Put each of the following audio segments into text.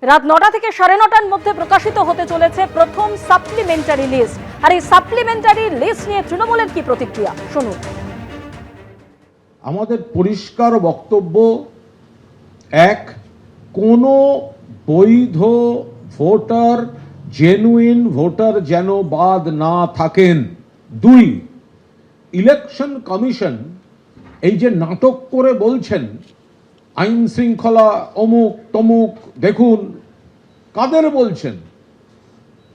রাত 9টা থেকে 9:30টার মধ্যে প্রকাশিত হতে চলেছে প্রথম সাপ্লিমেন্টারি লিস্ট। আর এই সাপ্লিমেন্টারি লিস্ট নিয়ে তৃণমূলের কি প্রতিক্রিয়া শুনুন। আমাদের পরিষ্কার বক্তব্য, এক, কোনো বৈধ ভোটার, জেনুইন ভোটার যেন বাদ না থাকেন। দুই, ইলেকশন কমিশন এই যে নাটক করে বলছেন আইন শৃঙ্খলা অমুক তমুক, দেখুন কাদের বলছেন?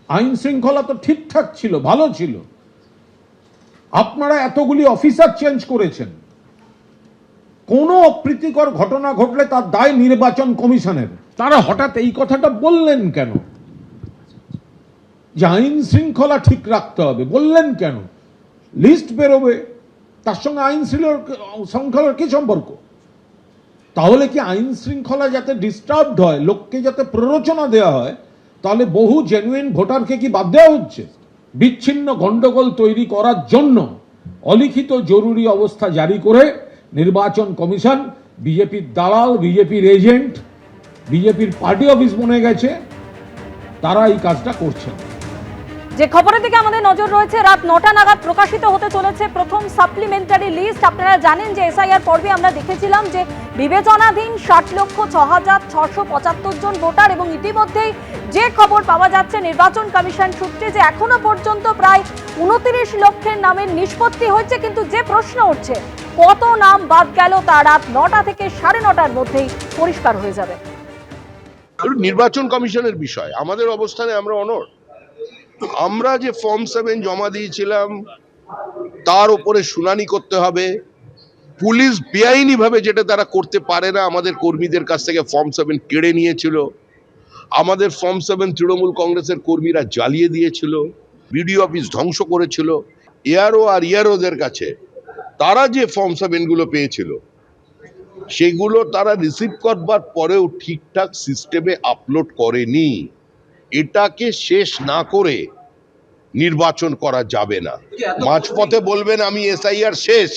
আইন শৃঙ্খলা তো ঠিকঠাক ছিল, ভালো ছিল। আপনারা এতগুলি অফিসার চেঞ্জ করেছেন, কোনো অপ্রীতিকর ঘটনা ঘটলে তার দায় নির্বাচন কমিশনের। তারা হঠাৎ এই কথাটা বললেন কেন যে আইন শৃঙ্খলা ঠিক রাখতে হবে? বললেন কেন? লিস্ট বেরোবে, তার সঙ্গে আইন শৃঙ্খলার কি সম্পর্ক? তাহলে কি আইন শৃঙ্খলা যাতে ডিস্টার্বড হয়, লোককে যাতে প্ররোচনা দেওয়া হয়, তাহলে বহু জেনুইন ভোটারকে কি বাদ দেওয়া হচ্ছে? বিচ্ছিন্ন গন্ডগোল তৈরি করার জন্য অলিখিত জরুরি অবস্থা জারি করে নির্বাচন কমিশন বিজেপির দালাল, বিজেপির এজেন্ট, বিজেপির পার্টি অফিস বনে গেছে, তারা এই কাজটা করছেন। যে খবরের দিকে আমাদের নজর রয়েছে, রাত 9টা নাগাদ প্রকাশিত হতে চলেছে প্রথম সাপ্লিমেন্টারি লিস্ট। আপনারা জানেন যে এসআইআর পর্বে আমরা দেখেছিলাম যে বিবেচনাধীন 60,06,675 জন ভোটার, এবং ইতিমধ্যেই যে খবর পাওয়া যাচ্ছে নির্বাচন কমিশন সূত্রে যে এখনো পর্যন্ত প্রায় 29 লক্ষের নামের নিষ্পত্তি হয়েছে। কিন্তু যে প্রশ্ন উঠছে, কত নাম বাদ গেল তা রাত 9টা থেকে 9:30টার মধ্যেই পরিষ্কার হয়ে যাবে। নির্বাচন কমিশনের বিষয়, আমাদের অবস্থানে আমরা অনড়। আমরা যে ফর্ম 7 জমা দিয়েছিলাম তার উপরে শুনানি করতে হবে। পুলিশ বেআইনি ভাবে যেটা তারা করতে পারে না, আমাদের কর্মীদের কাছ থেকে ফর্ম 7 কেড়ে নিয়েছিল। আমাদের ফর্ম 7 তৃণমূল কংগ্রেসের কর্মীরা জ্বালিয়ে দিয়েছিল, বিডিও অফিস ধ্বংস করেছিল। এআরও আর ইআরওদের কাছে তারা যে ফর্ম 7 গুলো পেয়েছিল সেগুলো তারা রিসিভ করবার পরেও ঠিকঠাক সিস্টেমে আপলোড করেনি। এটাকে শেষ না করে নির্বাচন করা যাবে না। মাঝপথে বলবেন আমি এসআইআর শেষ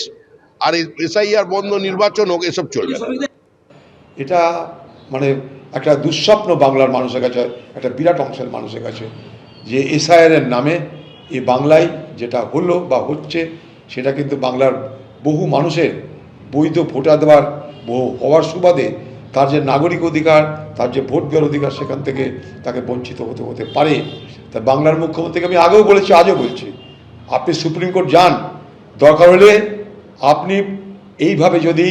আর এসআইআর বন্ধ, নির্বাচন হোক, এসব চলবে না। এটা মানে একটা দুঃস্বপ্ন বাংলার মানুষের কাছে, একটা বিরাট অংশের মানুষের কাছে, যে এসআইআর এর নামে এই বাংলায় যেটা হলো বা হচ্ছে সেটা কিন্তু বাংলার বহু মানুষের বৈধ ভোটার দেওয়ার হওয়ার সুবাদে তার যে নাগরিক অধিকার, তার যে ভোট দেওয়ার অধিকার, সেখান থেকে তাকে বঞ্চিত হতে পারে। তা বাংলার মুখ্যমন্ত্রীকে আমি আগেও বলেছি, আজও বলছি, আপনি সুপ্রিম কোর্ট যান, দরকার হলে আপনি এইভাবে যদি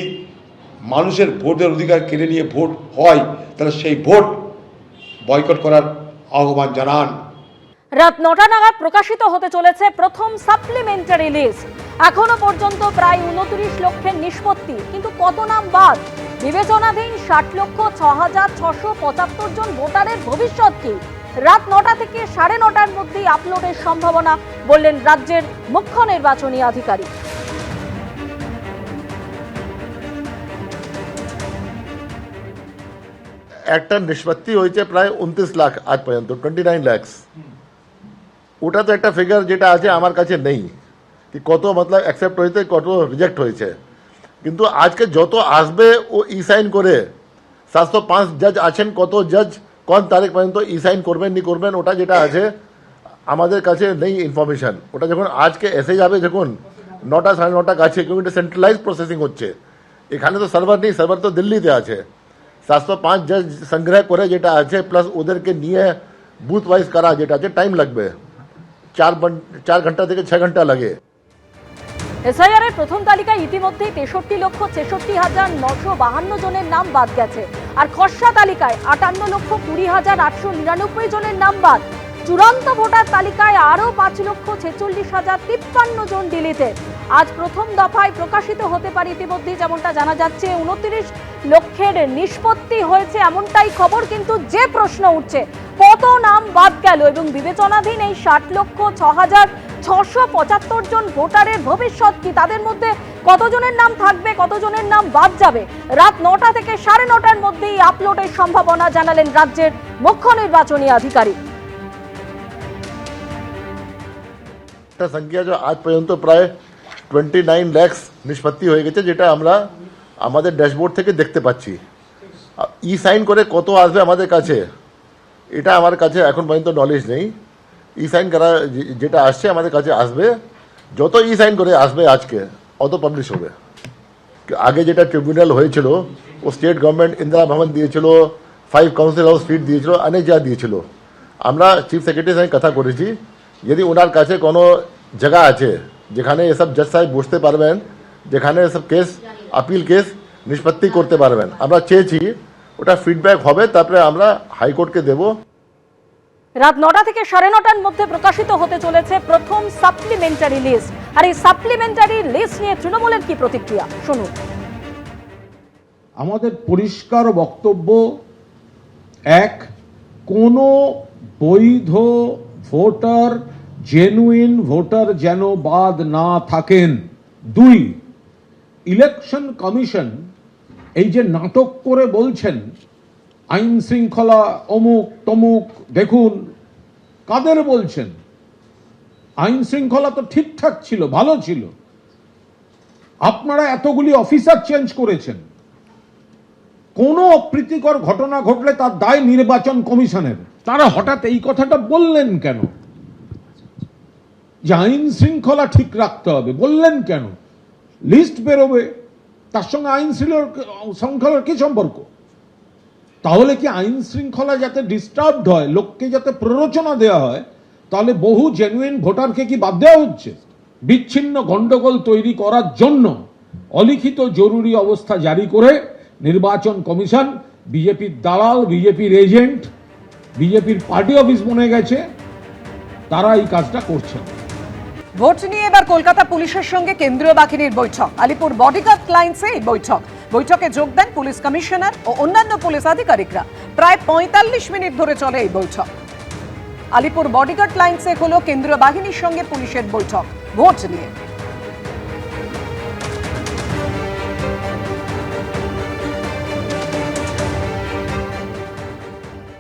মানুষের ভোটের অধিকার কেড়ে নিয়ে ভোট হয়, তাহলে সেই ভোট বয়কট করার আহ্বান জানান। রাত 9টা নাগাদ প্রকাশিত হতে চলেছে প্রথম সাপ্লিমেন্টারি লিস্ট। এখনো পর্যন্ত প্রায় 29 লক্ষের নিষ্পত্তি, কিন্তু কত নাম বাদ? বিবেচনাধীন 60,06,675 জন ভোটারের ভবিষ্যৎ কি? রাত 9টা থেকে 9:30টার মধ্যেই আপলোডের সম্ভাবনা, বললেন রাজ্যের মুখ্য নির্বাচনী আধিকারিক। একটা নিষ্পত্তি হয়েছে প্রায় 29 লাখ আজ পর্যন্ত, 29 lakhs। ওটা তো একটা ফিগার যেটা আছে আমার কাছে নেই, কি কত মতলব অ্যাকসেপ্ট হয়েছে, কত রিজেক্ট হয়েছে। কিন্তু আজকে যত আসবে ও ই সাইন করে, 705 জজ আছেন, কত জজ কোন তারিখ পর্যন্ত ই সাইন করবেন নি করবেন, ওটা যেটা আছে আমাদের কাছে নেই ইনফরমেশন। ওটা যখন আজকে এসে যাবে, যখন 9টা 9:30 কাছে, কিন্তু এটা সেন্ট্রালাইজ প্রসেসিং হচ্ছে, এখানে তো সার্ভার নেই, সার্ভার তো দিল্লিতে আছে। 705 জজ সংগ্রহ করে যেটা আছে, প্লাস ওদেরকে নিয়ে বুথ ওয়াইজ করা যেটা আছে, টাইম লাগবে 4 ঘন্টা থেকে 6 ঘন্টা লাগে। এসআইআর এর প্রথম তালিকায় ইতিমধ্যেই 63,66,952 জনের নাম বাদ গেছে। আর খসড়া তালিকায় 58,20,899 জনের নাম বাদ। চূড়ান্ত ভোটার তালিকায় আরও 5,46,053 জন ডিলিটেড। আজ প্রথম দফায় প্রকাশিত হতে পারে ইতিমধ্যেই, যেমনটা জানা যাচ্ছে 29 লক্ষের নিষ্পত্তি হয়েছে, এমনটাই খবর। কিন্তু যে প্রশ্ন উঠছে, কত নাম বাদ গেল, এবং বিবেচনাধীন এই 60,06,675 জন ভোটারের ভবিষ্যৎ কি? তাদের মধ্যে কতজনের নাম থাকবে, কতজনের নাম বাদ যাবে? রাত 9টা থেকে 9:30টার মধ্যেই আপলোডের সম্ভাবনা, জানালেন রাজ্যের মুখ্য নির্বাচনী আধিকারিক। একটা সংখ্যা যে আজ পর্যন্ত প্রায় 29 lakhs নিষ্পত্তি হয়ে গেছে, যেটা আমরা আমাদের ড্যাশবোর্ড থেকে দেখতে পাচ্ছি। ই সাইন করে কত আসবে আমাদের কাছে এটা আমার কাছে এখন পর্যন্ত নলেজ নেই। ই সাইন করা যেটা আসছে আমাদের কাছে আসবে, যত ই সাইন করে আসবে আজকে অত পাবলিশ হবে। আগে যেটা ট্রিবিউনাল হয়েছিল ও স্টেট গভর্নমেন্ট ইন্দিরা ভবন দিয়েছিল, 5 কাউন্সিল হাউস ফিট দিয়েছিল, অনেক যা দিয়েছিল। আমরা চিফ সেক্রেটারির সঙ্গে কথা করেছি, যদি ওনার কাছে কোনো জায়গা আছে যেখানে এসব জজ সাহেব বসতে পারবেন, যেখানে এসব কেস আপিল কেস নিষ্পত্তি করতে পারবেন, আমরা চেয়েছি ওটা ফিডব্যাক হবে, তারপরে আমরা হাইকোর্টকে দেবো। রাত 9টা থেকে 9:30টার মধ্যে প্রকাশিত হতে চলেছে প্রথম সাপ্লিমেন্টারি লিস্ট। আর এই সাপ্লিমেন্টারি লিস্ট নিয়ে তৃণমূলের কি প্রতিক্রিয়া শুনুন। আমাদের পরিষ্কার বক্তব্য, এক, কোনো বৈধ ভোটার, জেনুইন ভোটার যেন বাদ না থাকেন। 2, ইলেকশন কমিশন এই যে নাটক করে বলছেন আইন শৃঙ্খলা অমুক তমুক, দেখুন কাদের বলছেন? আইন শৃঙ্খলা তো ঠিকঠাক ছিল, ভালো ছিল। আপনারা এতগুলি অফিসার চেঞ্জ করেছেন, কোনো অপ্রীতিকর ঘটনা ঘটলে তার দায় নির্বাচন কমিশনের। তারা হঠাৎ এই কথাটা বললেন কেন যে আইন শৃঙ্খলা ঠিক রাখতে হবে? বললেন কেন? লিস্ট বেরোবে, তার সঙ্গে আইন শৃঙ্খলার কি সম্পর্ক? তাহলে কি আইন শৃঙ্খলা যাতে ডিস্টার্বড হয়, লোককে যাতে প্ররোচনা দেওয়া হয়, তাহলে বহু জেনুইন ভোটারকে কি বাদ দেওয়া হচ্ছে? বিচ্ছিন্ন গন্ডগোল তৈরি করার জন্য অলিখিত জরুরি অবস্থা জারি করে নির্বাচন কমিশন বিজেপির দালাল, বিজেপির এজেন্ট, বিজেপির পার্টি অফিস বনে গেছে, তারা এই কাজটা করছেন। ভোট নিয়ে এবার কলকাতা পুলিশের সঙ্গে কেন্দ্রীয় বাহিনীর বৈঠক। আলিপুর বডিগার্ড লাইন্সে এই বৈঠকে যোগ দেন পুলিশ কমিশনার ও অন্যান্য পুলিশ আধিকারিকরা। প্রায় 45 মিনিট ধরে চলে এই বৈঠক। আলিপুর বডিগার্ড লাইন্সে হলো কেন্দ্রীয় বাহিনীর সঙ্গে পুলিশের বৈঠক ভোট নিয়ে।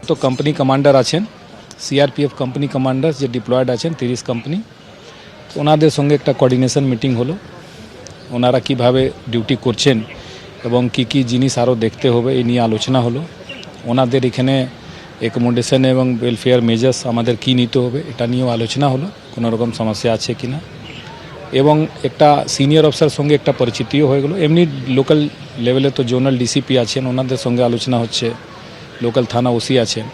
তো কোম্পানি কমান্ডার আছেন, সিআরপিএফ কোম্পানি কমান্ডার যে ডিপ্লয়েড আছেন 30 কোম্পানি, ওনাদের সঙ্গে একটা কোঅর্ডিনেশন মিটিং হলো। ওনারা কিভাবে ডিউটি করছেন এবং কি কি জিনিস আরও দেখতে হবে এই নিয়ে আলোচনা হলো। ওনাদের এখানে অ্যাকোমোডেশন এবং ওয়েলফেয়ার মেজার্স আমাদের কি নিতে হবে এটা নিয়েও আলোচনা হলো, কোনো রকম সমস্যা আছে কিনা। এবং একটা সিনিয়র অফিসার সঙ্গে একটা পরিচিতিও হয়ে গেলো। এমনি লোকাল লেভেলে তো জোনাল ডিসিপি আছেন, ওনাদের সঙ্গে আলোচনা হচ্ছে, লোকাল থানা ওসি আছেন।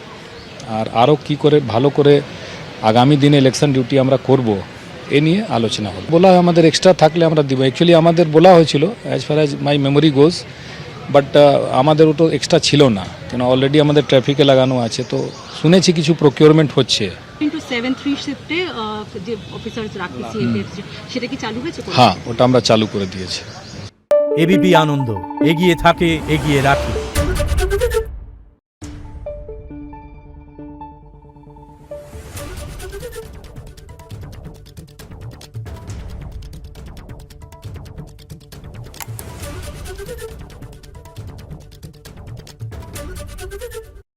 আর আরও কী করে ভালো করে আগামী দিনে ইলেকশন ডিউটি আমরা করব এ নিয়ে আলোচনা হলো। বলা হয় আমাদের এক্সট্রা থাকলে আমরা দিব। অ্যাকচুয়ালি আমাদের বলা হয়েছিল as far as my memory goes, but আমাদের ওটা এক্সট্রা ছিল না, কেন অলরেডি আমাদের ট্রাফিকে লাগানো আছে। তো শুনেছি কিছু প্রকিউরমেন্ট হচ্ছে। 7-3 শিফটে যে অফিসার্স রাখি সিএফএফ সেটা কি চালু হয়েছে? হ্যাঁ, ওটা আমরা চালু করে দিয়েছি। এবিপি আনন্দ, এগিয়ে থাকে, এগিয়ে রাখে।